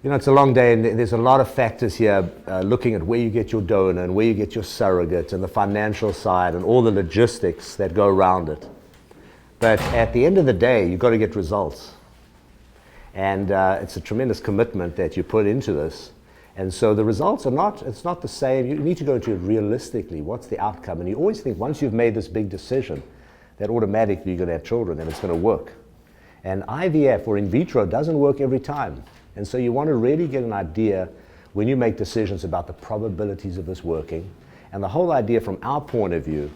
You know, it's a long day, and there's a lot of factors here looking at where you get your donor and where you get your surrogate and the financial side and all the logistics that go around it. But at the end of the day, you've got to get results. And it's a tremendous commitment that you put into this. And so the results are not, it's not the same. You need to go into it realistically. What's the outcome? And you always think once you've made this big decision that automatically you're going to have children and it's going to work. And IVF or in vitro doesn't work every time. And so you want to really get an idea when you make decisions about the probabilities of this working. And the whole idea from our point of view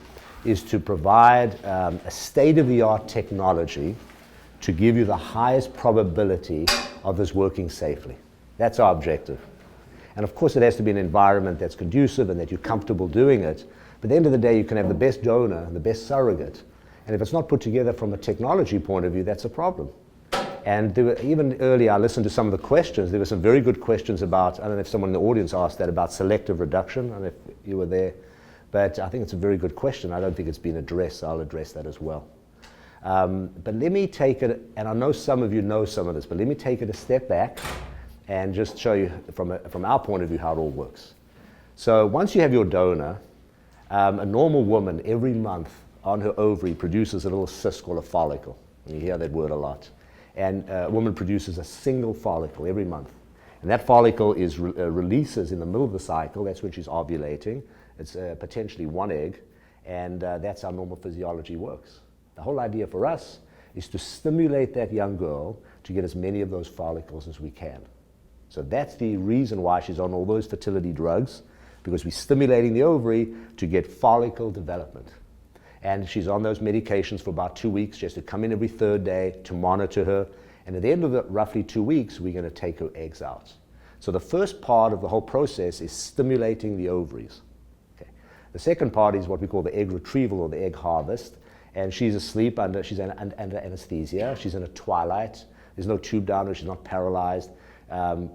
is to provide a state-of-the-art technology to give you the highest probability of this working safely. That's our objective. And of course it has to be an environment that's conducive and that you're comfortable doing it. But at the end of the day, you can have the best donor and the best surrogate. And if it's not put together from a technology point of view, that's a problem. And there were, even earlier, I listened to some of the questions. There were some very good questions about, I don't know if someone in the audience asked that, about selective reduction. I don't know if you were there. But I think it's a very good question. I don't think it's been addressed. So I'll address that as well. But let me take it, and I know some of you know some of this, but let me take it a step back and just show you from our point of view how it all works. So once you have your donor, a normal woman every month on her ovary produces a little cyst called a follicle. And you hear that word a lot. And a woman produces a single follicle every month. And that follicle is releases in the middle of the cycle. That's when she's ovulating. It's potentially one egg. And that's how normal physiology works. The whole idea for us is to stimulate that young girl to get as many of those follicles as we can. So that's the reason why she's on all those fertility drugs, because we're stimulating the ovary to get follicle development. And she's on those medications for about 2 weeks. She has to come in every third day to monitor her. And at the end of the roughly 2 weeks, we're going to take her eggs out. So the first part of the whole process is stimulating the ovaries. Okay. The second part is what we call the egg retrieval or the egg harvest. And she's asleep, she's under anesthesia. She's in a twilight. There's no tube down her. She's not paralyzed.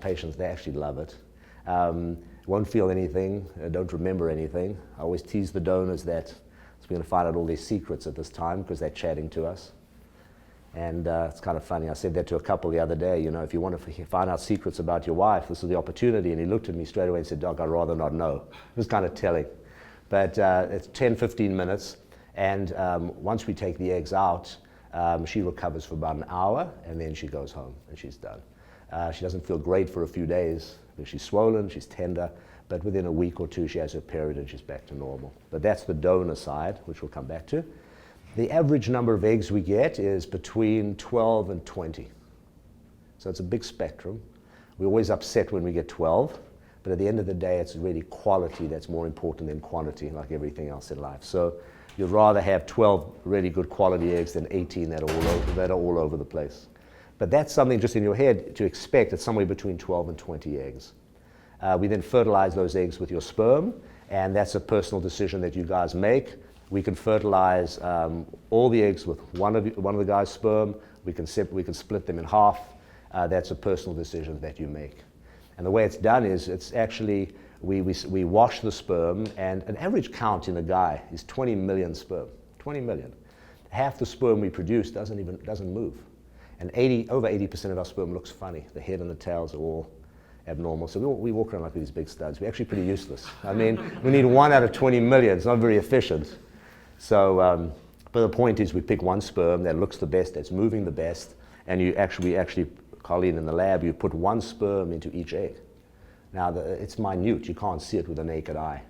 Patients, they actually love it. Won't feel anything, don't remember anything. I always tease the donors that we're going to find out all their secrets at this time because they're chatting to us. And it's kind of funny. I said that to a couple the other day. You know, if you want to find out secrets about your wife, this is the opportunity. And he looked at me straight away and said, "Doc, I'd rather not know." It was kind of telling. But it's 10, 15 minutes. And once we take the eggs out, she recovers for about an hour. And then she goes home and she's done. She doesn't feel great for a few days because she's swollen, she's tender. But within a week or two, she has her period and she's back to normal. But that's the donor side, which we'll come back to. The average number of eggs we get is between 12 and 20. So it's a big spectrum. We're always upset when we get 12, but at the end of the day, it's really quality that's more important than quantity, like everything else in life. So you'd rather have 12 really good quality eggs than 18 that are all over the place. But that's something just in your head to expect. It's somewhere between 12 and 20 eggs. We then fertilize those eggs with your sperm, and that's a personal decision that you guys make. We can fertilize all the eggs with one of the guy's sperm. We can split them in half. That's a personal decision that you make. And the way it's done is it's actually we wash the sperm, and an average count in a guy is 20 million sperm. 20 million. Half the sperm we produce doesn't move, and over 80% of our sperm looks funny. The head and the tails are all abnormal. So we walk around like these big studs. We're actually pretty useless. I mean, we need 1 out of 20 million. It's not very efficient. So, but the point is we pick one sperm that looks the best, that's moving the best, and we actually, Colleen in the lab, you put one sperm into each egg. Now, it's minute. You can't see it with the naked eye.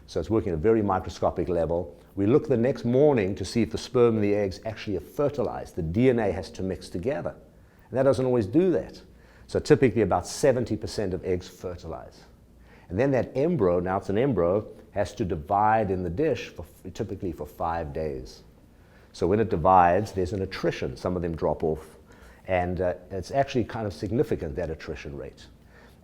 So it's working at a very microscopic level. We look the next morning to see if the sperm and the eggs actually are fertilized. The DNA has to mix together. And that doesn't always do that. So typically about 70% of eggs fertilize. And then that embryo, now it's an embryo, has to divide in the dish typically for 5 days. So when it divides, there's an attrition. Some of them drop off. And it's actually kind of significant, that attrition rate.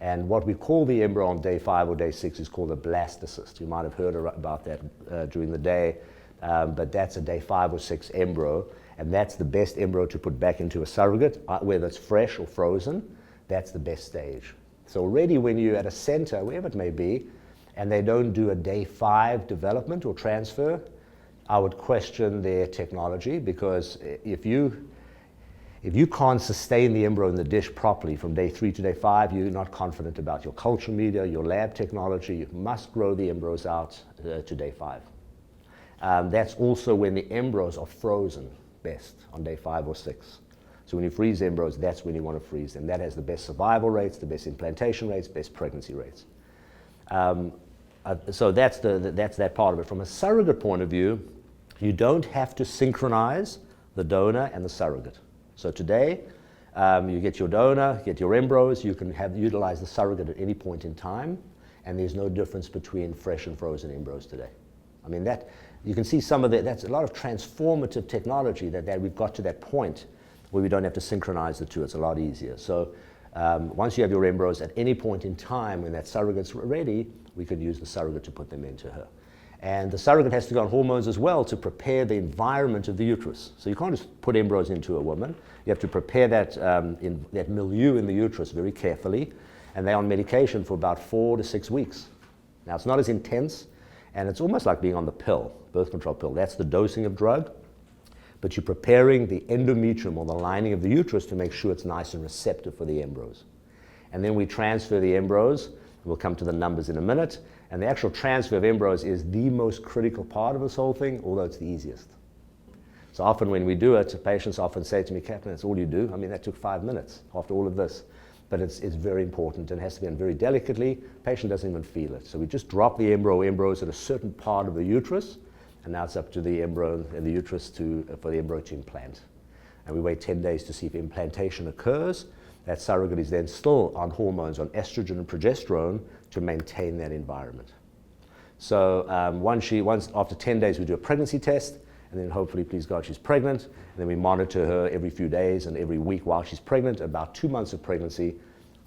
And what we call the embryo on day 5 or day 6 is called a blastocyst. You might have heard about that during the day, but that's a day 5 or 6 embryo. And that's the best embryo to put back into a surrogate, whether it's fresh or frozen. That's the best stage. So already when you're at a center, wherever it may be, and they don't do a day 5 development or transfer, I would question their technology, because if you If you can't sustain the embryo in the dish properly from day 3 to day 5, you're not confident about your culture media, your lab technology. You must grow the embryos out to day 5. That's also when the embryos are frozen best, on day 5 or 6. So when you freeze embryos, that's when you want to freeze them. That has the best survival rates, the best implantation rates, best pregnancy rates. So that's that part of it. From a surrogate point of view, you don't have to synchronize the donor and the surrogate. So today, you get your donor, get your embryos, you can utilize the surrogate at any point in time, and there's no difference between fresh and frozen embryos today. I mean, that you can see some of that's a lot of transformative technology that we've got to that point where we don't have to synchronize the two. It's a lot easier. So once you have your embryos at any point in time when that surrogate's ready, we can use the surrogate to put them into her. And the surrogate has to go on hormones as well to prepare the environment of the uterus. So you can't just put embryos into a woman. You have to prepare that, that milieu in the uterus very carefully. And they're on medication for about 4 to 6 weeks. Now, it's not as intense, and it's almost like being on the pill, birth control pill. That's the dosing of drug. But you're preparing the endometrium, or the lining of the uterus, to make sure it's nice and receptive for the embryos. And then we transfer the embryos. We'll come to the numbers in a minute. And the actual transfer of embryos is the most critical part of this whole thing, although it's the easiest. So often when we do it, patients often say to me, "Captain, that's all you do?" I mean, that took 5 minutes after all of this. But it's very important and has to be done very delicately. Patient doesn't even feel it. So we just drop the embryos at a certain part of the uterus, and now it's up to the embryo and the uterus for the embryo to implant. And we wait 10 days to see if implantation occurs. That surrogate is then still on hormones, on estrogen and progesterone, to maintain that environment. So once after 10 days, we do a pregnancy test, and then hopefully, please God, she's pregnant. And then we monitor her every few days and every week while she's pregnant. About 2 months of pregnancy,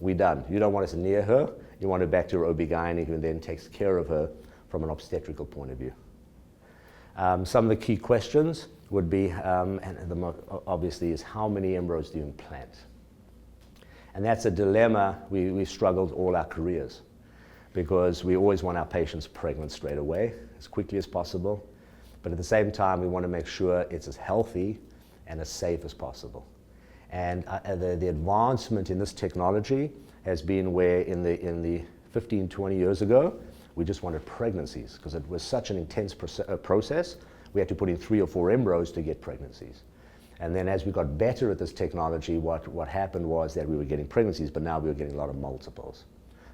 we're done. You don't want us near her. You want her back to her OB-GYN, who then takes care of her from an obstetrical point of view. Some of the key questions would be, and the most obviously, is how many embryos do you implant? And that's a dilemma we've struggled all our careers, because we always want our patients pregnant straight away, as quickly as possible. But at the same time, we want to make sure it's as healthy and as safe as possible. And the advancement in this technology has been where in the 15, 20 years ago, we just wanted pregnancies, because it was such an intense process. We had to put in 3 or 4 embryos to get pregnancies. And then as we got better at this technology, what happened was that we were getting pregnancies, but now we were getting a lot of multiples.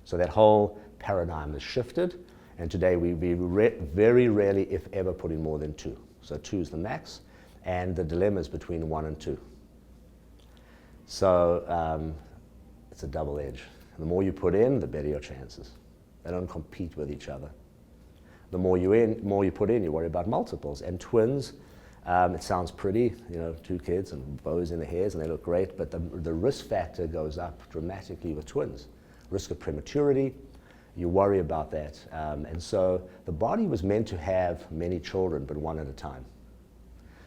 So that whole paradigm has shifted, and today we very rarely, if ever, put in more than 2. So 2 is the max, and the dilemma is between 1 and 2. So it's a double edge. The more you put in, the better your chances. They don't compete with each other. The more you put in, you worry about multiples. And twins, it sounds pretty, 2 kids and bows in the hairs, and they look great, but the risk factor goes up dramatically with twins. Risk of prematurity, you worry about that. And so the body was meant to have many children, but 1 at a time.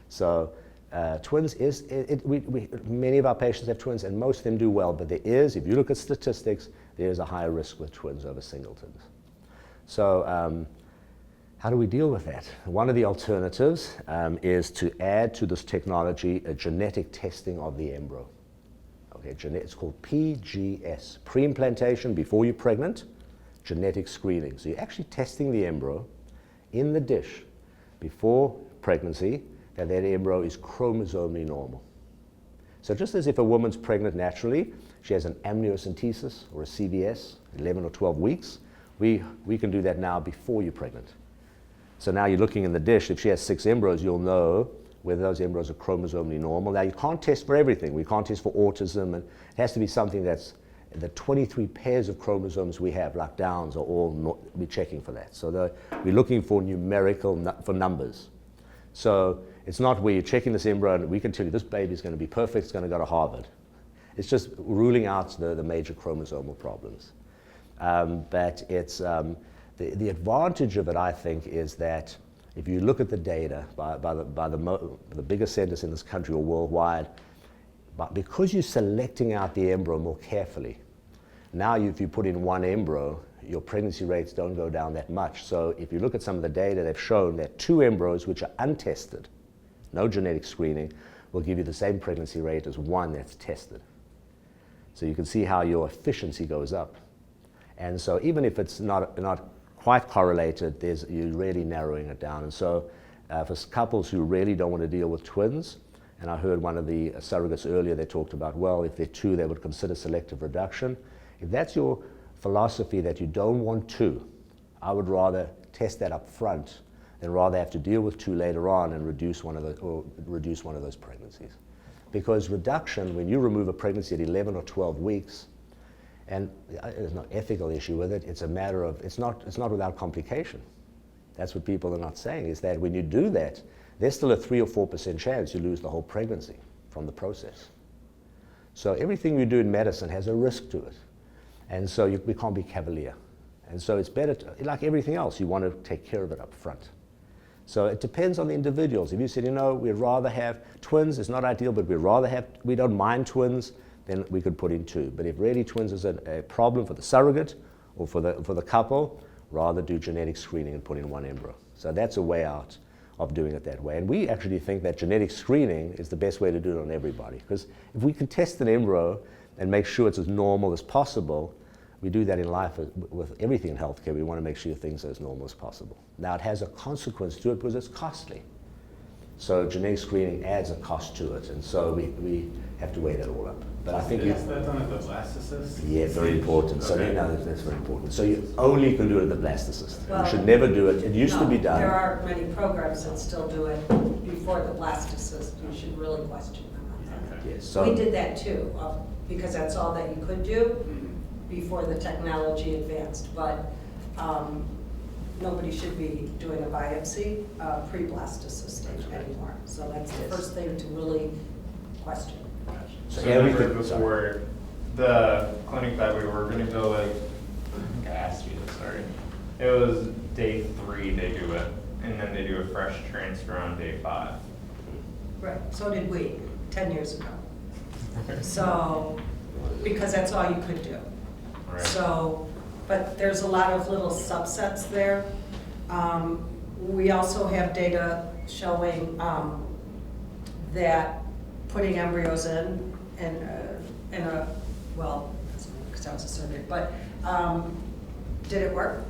So twins many of our patients have twins, and most of them do well, but there is, if you look at statistics, there is a higher risk with twins over singletons. So how do we deal with that? One of the alternatives is to add to this technology a genetic testing of the embryo. Okay, it's called PGS, pre-implantation, before you're pregnant, genetic screening. So you're actually testing the embryo in the dish before pregnancy, that embryo is chromosomally normal. So just as if a woman's pregnant naturally, she has an amniocentesis or a CVS, 11 or 12 weeks, we can do that now before you're pregnant. So now you're looking in the dish, if she has 6 embryos, you'll know whether those embryos are chromosomally normal. Now you can't test for everything. We can't test for autism, and it has to be something that's the 23 pairs of chromosomes we have, like Downs, are all we're checking for that. So we're looking for for numbers. So it's not where you're checking this embryo and we can tell you this baby is going to be perfect, it's going to go to Harvard. It's just ruling out the major chromosomal problems. But it's the advantage of it, I think, is that if you look at the data by the biggest centers in this country or worldwide, but because you're selecting out the embryo more carefully, now if you put in 1 embryo, your pregnancy rates don't go down that much. So if you look at some of the data, they've shown that 2 embryos which are untested, no genetic screening, will give you the same pregnancy rate as one that's tested. So you can see how your efficiency goes up. And so even if it's not quite correlated, you're really narrowing it down. And so for couples who really don't want to deal with twins, and I heard one of the surrogates earlier, they talked about, well, if they're two, they would consider selective reduction. If that's your philosophy that you don't want two, I would rather test that up front than rather have to deal with two later on and reduce one of those pregnancies. Because reduction, when you remove a pregnancy at 11 or 12 weeks, and there's no ethical issue with it, it's a matter of, it's not without complication. That's what people are not saying, is that when you do that, there's still a 3 or 4% chance you lose the whole pregnancy from the process. So everything you do in medicine has a risk to it. And so we can't be cavalier. And so it's better, like everything else, you want to take care of it up front. So it depends on the individuals. If you said, we'd rather have twins, it's not ideal, but we don't mind twins, then we could put in two. But if really twins is a problem for the surrogate or for the couple, rather do genetic screening and put in one embryo. So that's a way out of doing it that way. And we actually think that genetic screening is the best way to do it on everybody. Because if we can test an embryo and make sure it's as normal as possible, we do that in life with everything in healthcare. We want to make sure things are as normal as possible. Now it has a consequence to it because it's costly. So genetic screening adds a cost to it, and so we have to weigh that all up. But I think is that done at the blastocyst? Yeah, very important. So that's very important. So you only can do it at the blastocyst. Well, you should never do it. It used to be done. There are many programs that still do it before the blastocyst. You should really question them on that. Yes. So we did that too, because that's all that you could do before the technology advanced. But nobody should be doing a biopsy pre-blastocyst stage anymore. So that's the first thing to really question. So everything before the clinic that we were going to go, like, I think I asked you this already. It was day 3 they do it, and then they do a fresh transfer on day 5. Right. So did we 10 years ago. So because that's all you could do. Right. So, but there's a lot of little subsets there. We also have data showing that putting embryos in a well, because I was a surrogate, but did it work?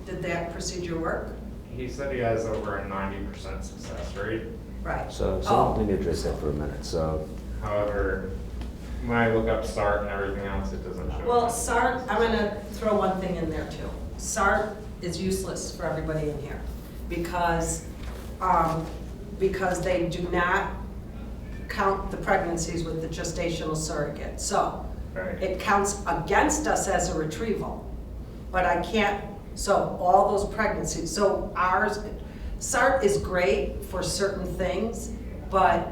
Did that procedure work? He said he has over a 90% success rate. Right. So let me address that for a minute. So, however, when I look up SART and everything else, it doesn't show. Well, SART, I'm going to throw one thing in there too. SART is useless for everybody in here because they do not count the pregnancies with the gestational surrogate. So it counts against us as a retrieval, but I can't, so all those pregnancies, so SART is great for certain things, but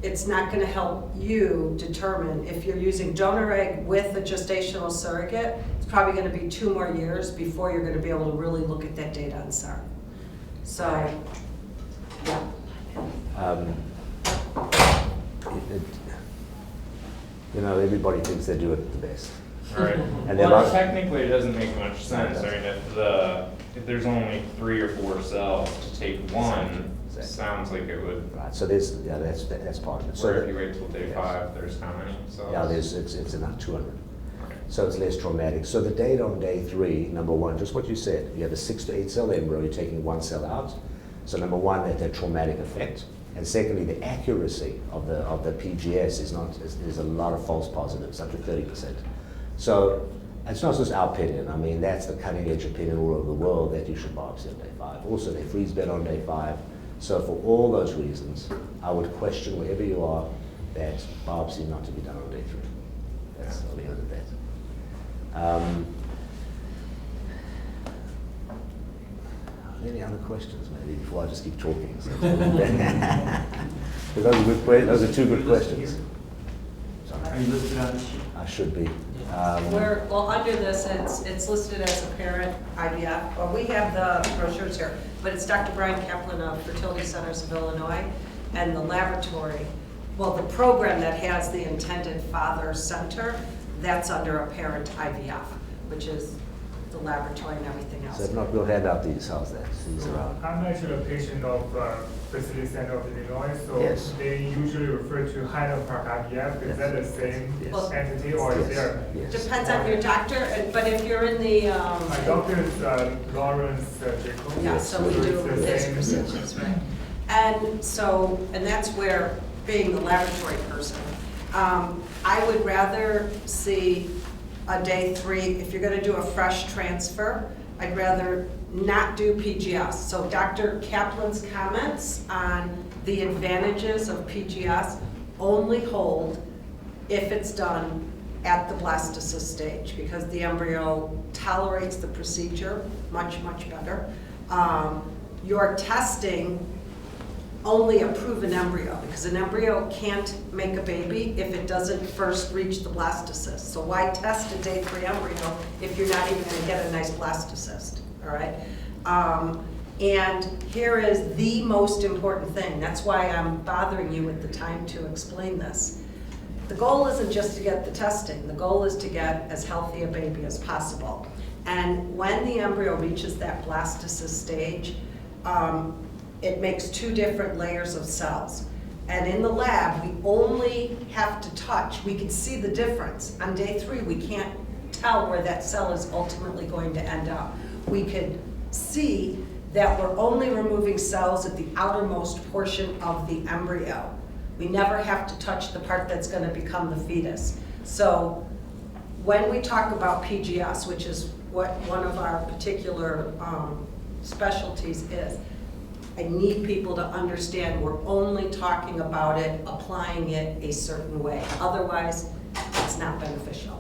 it's not going to help you determine if you're using donor egg with a gestational surrogate. It's probably going to be 2 more years before you're going to be able to really look at that data on SART. So, yeah. Everybody thinks they do it the best. Right. And well, technically, it doesn't make much sense. I mean, if there's only 3 or 4 cells to take one, it sounds like it would. Right. So that's part of it. So if you wait till day 5, there's how many cells? Yeah, it's about 200. Okay. So it's less traumatic. So the data on day 3, number 1, just what you said, you have a 6 to 8 cell embryo. You're taking 1 cell out. So number 1, that traumatic effect. And secondly, the accuracy of the PGS is a lot of false positives, up to 30%. So it's not just our opinion. I mean, that's the cutting edge opinion all over the world that you should biopsy on day 5. Also, they freeze bed on day 5. So for all those reasons, I would question wherever you are that biopsy not to be done on day 3. I'll leave it at that. Any other questions, maybe, before I just keep talking? Those are 2 good questions. Are you listed on the sheet? I should be. Under this, it's listed as aParent IVF. Well, we have the brochures here, but it's Dr. Brian Kaplan of Fertility Centers of Illinois, and the laboratory. Well, the program that has the intended father center, that's under aParent IVF, which is the laboratory and everything else. So if not, we'll hand out these. How's that? These are out. I'm actually a patient of Facility Center of Illinois, so Yes. they usually refer to Highland Park IVF. Is that the same Yes. entity, or is Yes. there? Yes. Depends on your doctor, but if you're in the, My doctor is Lawrence Jacob. yeah, so we it's do the his same- procedures, right? And so, and that's where, being the laboratory person, I would rather see a day 3, if you're gonna do a fresh transfer, I'd rather not do PGS. So Dr. Kaplan's comments on the advantages of PGS only hold if it's done at the blastocyst stage, because the embryo tolerates the procedure much, much better. Your testing only a proven embryo, because an embryo can't make a baby if it doesn't first reach the blastocyst. So why test a day 3 embryo if you're not even gonna get a nice blastocyst, all right? And here is the most important thing. That's why I'm bothering you at the time to explain this. The goal isn't just to get the testing. The goal is to get as healthy a baby as possible. And when the embryo reaches that blastocyst stage, it makes 2 different layers of cells. And in the lab, we only have to touch. We can see the difference. On day 3, we can't tell where that cell is ultimately going to end up. We could see that we're only removing cells at the outermost portion of the embryo. We never have to touch the part that's going to become the fetus. So when we talk about PGS, which is what one of our particular specialties is, I need people to understand we're only talking about it, applying it a certain way. Otherwise, it's not beneficial.